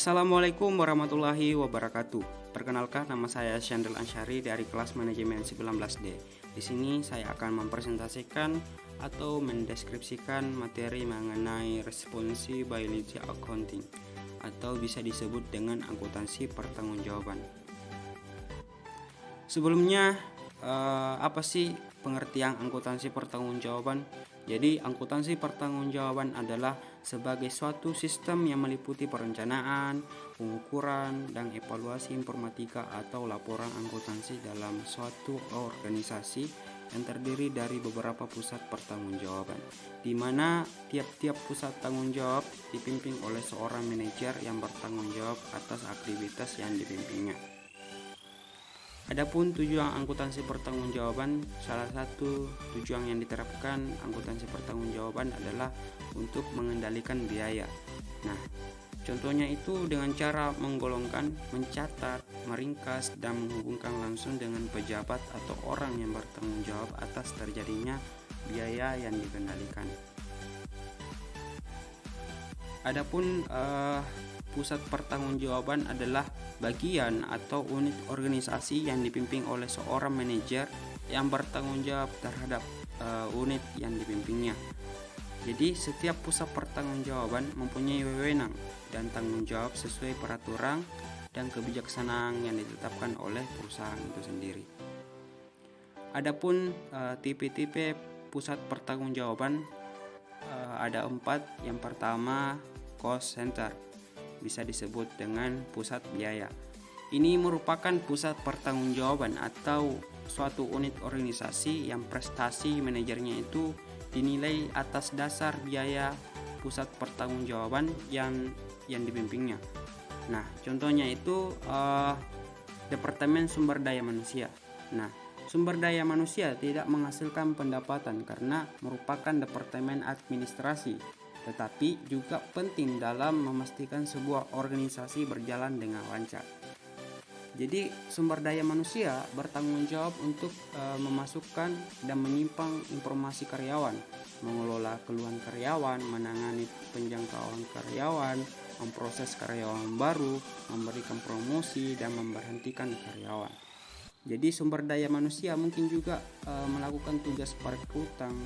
Assalamualaikum warahmatullahi wabarakatuh. Perkenalkan, nama saya Syandril Ansyari dari kelas manajemen 19D. Di sini saya akan mempresentasikan atau mendeskripsikan materi mengenai responsibility accounting atau bisa disebut dengan akuntansi pertanggungjawaban. Sebelumnya, apa sih pengertian akuntansi pertanggungjawaban? Jadi, akuntansi pertanggungjawaban adalah sebagai suatu sistem yang meliputi perencanaan, pengukuran, dan evaluasi informatika atau laporan akuntansi dalam suatu organisasi yang terdiri dari beberapa pusat pertanggungjawaban, di mana tiap-tiap pusat tanggung jawab dipimpin oleh seorang manajer yang bertanggung jawab atas aktivitas yang dipimpinnya. Adapun tujuan akuntansi pertanggungjawaban, salah satu tujuan yang diterapkan akuntansi pertanggungjawaban adalah untuk mengendalikan biaya. Nah, contohnya itu dengan cara menggolongkan, mencatat, meringkas, dan menghubungkan langsung dengan pejabat atau orang yang bertanggung jawab atas terjadinya biaya yang dikendalikan. Adapun pusat pertanggungjawaban adalah bagian atau unit organisasi yang dipimpin oleh seorang manajer yang bertanggung jawab terhadap unit yang dipimpinnya. Jadi setiap pusat pertanggungjawaban mempunyai wewenang dan tanggung jawab sesuai peraturan dan kebijaksanaan yang ditetapkan oleh perusahaan itu sendiri. Adapun tipe-tipe pusat pertanggungjawaban ada 4. Yang pertama, cost center, bisa disebut dengan pusat biaya. Ini merupakan pusat pertanggungjawaban atau suatu unit organisasi yang prestasi manajernya itu dinilai atas dasar biaya pusat pertanggungjawaban yang dipimpinnya. Nah, contohnya itu Departemen Sumber Daya Manusia. Nah, sumber daya manusia tidak menghasilkan pendapatan karena merupakan departemen administrasi, tetapi juga penting dalam memastikan sebuah organisasi berjalan dengan lancar. Jadi sumber daya manusia bertanggung jawab untuk memasukkan dan menyimpan informasi karyawan, mengelola keluhan karyawan, menangani penjangkauan karyawan, memproses karyawan baru, memberikan promosi, dan memberhentikan karyawan. Jadi sumber daya manusia mungkin juga melakukan tugas perekrutan,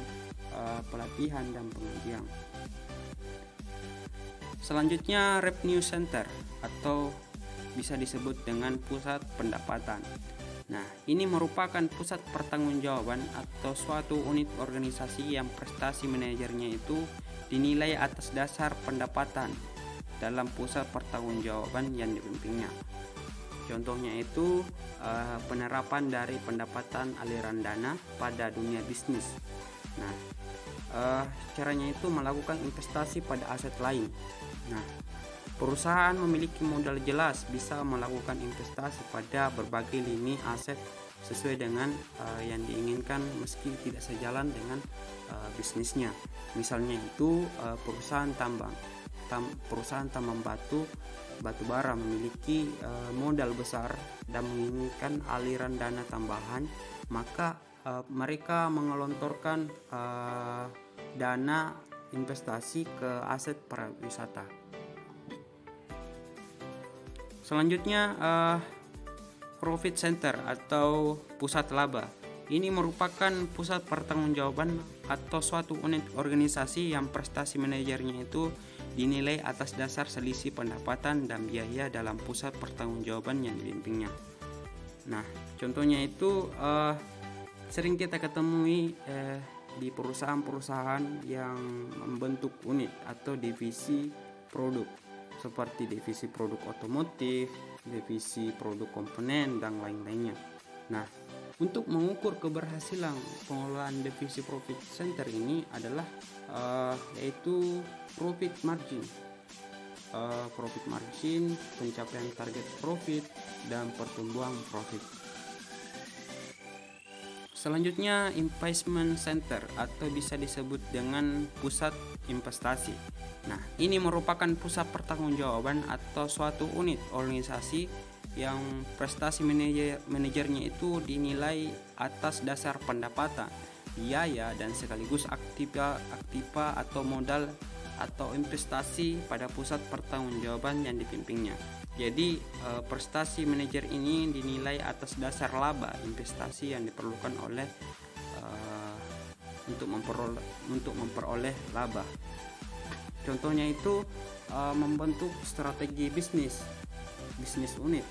pelatihan, dan pengajian. Selanjutnya, revenue center atau bisa disebut dengan pusat pendapatan. Nah, ini merupakan pusat pertanggungjawaban atau suatu unit organisasi yang prestasi manajernya itu dinilai atas dasar pendapatan dalam pusat pertanggungjawaban yang dipimpinnya. Contohnya itu penerapan dari pendapatan aliran dana pada dunia bisnis. Nah, caranya itu melakukan investasi pada aset lain. Nah, perusahaan memiliki modal jelas bisa melakukan investasi pada berbagai lini aset sesuai dengan yang diinginkan meski tidak sejalan dengan bisnisnya. Misalnya itu perusahaan tambang batu bara memiliki modal besar dan menginginkan aliran dana tambahan, maka mereka mengelontorkan dana investasi ke aset pariwisata. Selanjutnya, profit center atau pusat laba. Ini merupakan pusat pertanggungjawaban atau suatu unit organisasi yang prestasi manajernya itu dinilai atas dasar selisih pendapatan dan biaya dalam pusat pertanggungjawaban yang dipimpinnya. Nah, contohnya itu sering kita ketemui di perusahaan-perusahaan yang membentuk unit atau divisi produk, seperti divisi produk otomotif, divisi produk komponen, dan lain-lainnya. Nah, untuk mengukur keberhasilan pengelolaan divisi profit center ini adalah yaitu profit margin, pencapaian target profit, dan pertumbuhan profit. Selanjutnya, investment center atau bisa disebut dengan pusat investasi. Nah, ini merupakan pusat pertanggungjawaban atau suatu unit organisasi yang prestasi manajernya itu dinilai atas dasar pendapatan, biaya, dan sekaligus aktiva atau modal atau investasi pada pusat pertanggungjawaban yang dipimpinnya. Jadi prestasi manajer ini dinilai atas dasar laba investasi yang diperlukan oleh untuk memperoleh laba. Contohnya itu membentuk strategi bisnis unit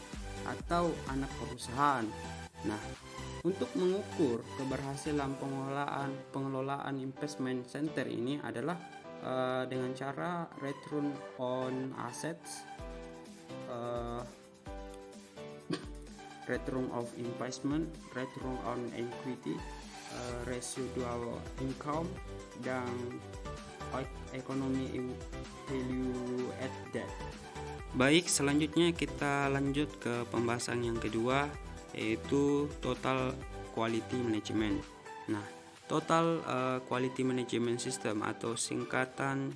atau anak perusahaan. Nah, untuk mengukur keberhasilan pengelolaan investment center ini adalah dengan cara return on assets, return of investment, return on equity, residual income, dan economy value added. Baik, selanjutnya kita lanjut ke pembahasan yang kedua, yaitu total quality management. Nah, total quality management system atau singkatan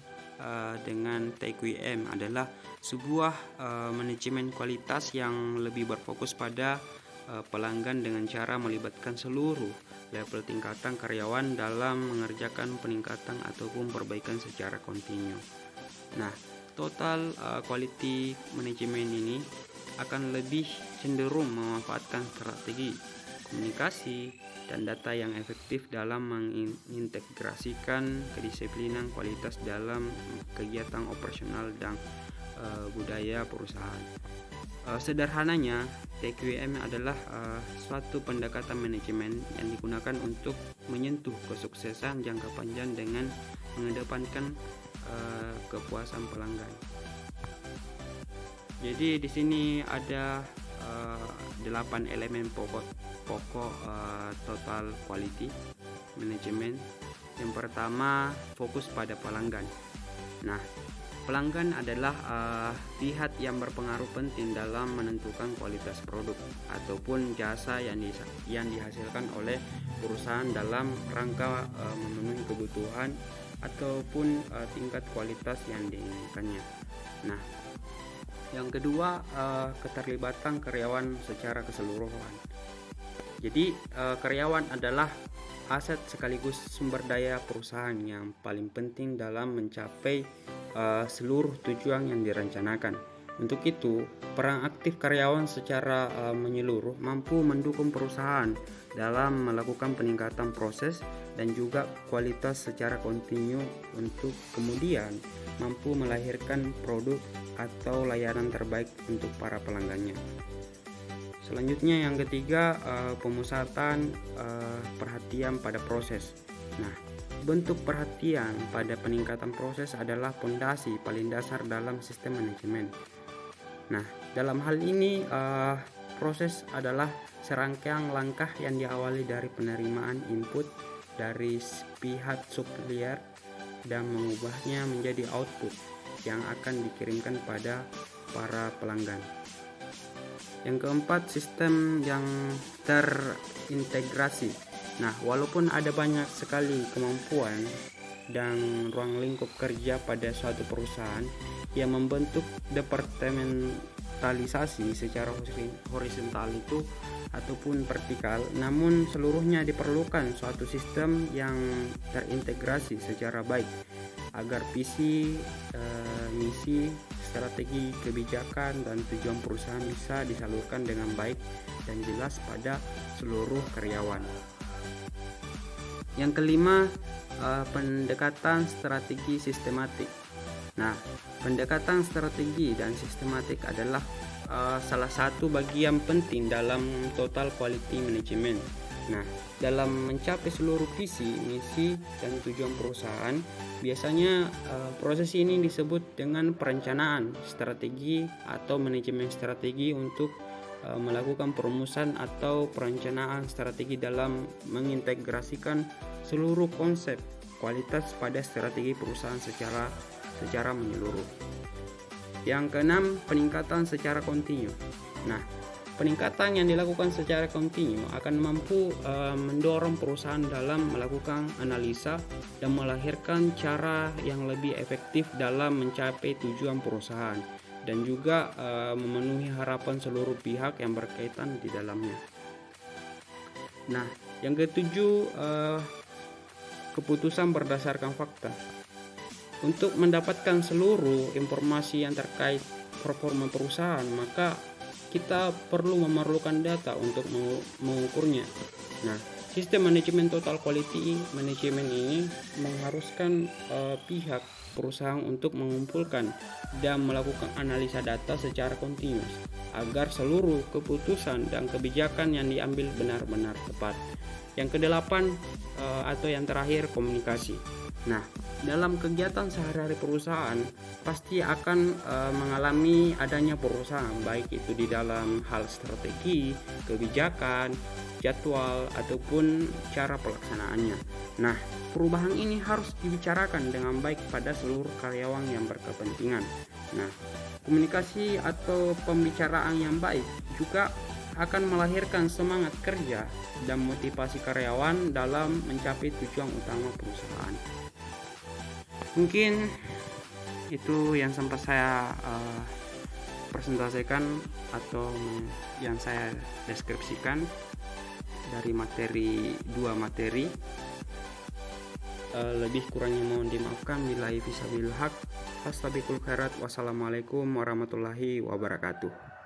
dengan TQM adalah sebuah manajemen kualitas yang lebih berfokus pada pelanggan dengan cara melibatkan seluruh level tingkatan karyawan dalam mengerjakan peningkatan ataupun perbaikan secara kontinu. Nah, total quality management ini akan lebih cenderung memanfaatkan strategi komunikasi dan data yang efektif dalam mengintegrasikan kedisiplinan kualitas dalam kegiatan operasional dan budaya perusahaan. Sederhananya, TQM adalah suatu pendekatan manajemen yang digunakan untuk menyentuh kesuksesan jangka panjang dengan mengedepankan kepuasan pelanggan. Jadi di sini ada 8 elemen pokok total quality management. Yang pertama, fokus pada pelanggan. Nah, pelanggan adalah pihak yang berpengaruh penting dalam menentukan kualitas produk ataupun jasa yang dihasilkan oleh perusahaan dalam rangka memenuhi kebutuhan ataupun tingkat kualitas yang diinginkannya. Nah, yang kedua, keterlibatan karyawan secara keseluruhan. Jadi karyawan adalah aset sekaligus sumber daya perusahaan yang paling penting dalam mencapai seluruh tujuan yang direncanakan. Untuk itu, peran aktif karyawan secara menyeluruh mampu mendukung perusahaan dalam melakukan peningkatan proses dan juga kualitas secara kontinu untuk kemudian mampu melahirkan produk atau layanan terbaik untuk para pelanggannya. Selanjutnya yang ketiga, pemusatan perhatian pada proses. Nah, bentuk perhatian pada peningkatan proses adalah fondasi paling dasar dalam sistem manajemen. Nah, dalam hal ini proses adalah serangkaian langkah yang diawali dari penerimaan input dari pihak supplier dan mengubahnya menjadi output yang akan dikirimkan pada para pelanggan. Yang keempat, sistem yang terintegrasi. Nah, walaupun ada banyak sekali kemampuan dan ruang lingkup kerja pada suatu perusahaan yang membentuk departementalisasi secara horizontal itu ataupun vertikal, namun seluruhnya diperlukan suatu sistem yang terintegrasi secara baik agar visi, misi, strategi, kebijakan, dan tujuan perusahaan bisa disalurkan dengan baik dan jelas pada seluruh karyawan. Yang kelima, pendekatan strategi sistematik. Nah, pendekatan strategi dan sistematik adalah salah satu bagian penting dalam total quality management. Nah, dalam mencapai seluruh visi, misi, dan tujuan perusahaan, biasanya proses ini disebut dengan perencanaan strategi atau manajemen strategi untuk melakukan perumusan atau perencanaan strategi dalam mengintegrasikan seluruh konsep kualitas pada strategi perusahaan secara menyeluruh. Yang keenam, peningkatan secara kontinu. Nah, peningkatan yang dilakukan secara kontinu akan mampu mendorong perusahaan dalam melakukan analisa dan melahirkan cara yang lebih efektif dalam mencapai tujuan perusahaan dan juga memenuhi harapan seluruh pihak yang berkaitan di dalamnya. Nah, yang ketujuh, keputusan berdasarkan fakta. Untuk mendapatkan seluruh informasi yang terkait performa perusahaan, maka kita perlu memerlukan data untuk mengukurnya. Nah, sistem manajemen total quality management ini mengharuskan pihak perusahaan untuk mengumpulkan dan melakukan analisa data secara kontinus agar seluruh keputusan dan kebijakan yang diambil benar-benar tepat. Yang kedelapan atau yang terakhir, komunikasi. Nah, dalam kegiatan sehari-hari perusahaan pasti akan mengalami adanya perusahaan, baik itu di dalam hal strategi, kebijakan, jadwal, ataupun cara pelaksanaannya. Nah, perubahan ini harus dibicarakan dengan baik pada seluruh karyawan yang berkepentingan. Nah, komunikasi atau pembicaraan yang baik juga akan melahirkan semangat kerja dan motivasi karyawan dalam mencapai tujuan utama perusahaan. Mungkin itu yang sempat saya presentasikan atau yang saya deskripsikan dari dua materi. Lebih kurangnya mohon dimaafkan. Billahi fisabilil haq. Fastabiqul khairat. Wassalamualaikum warahmatullahi wabarakatuh.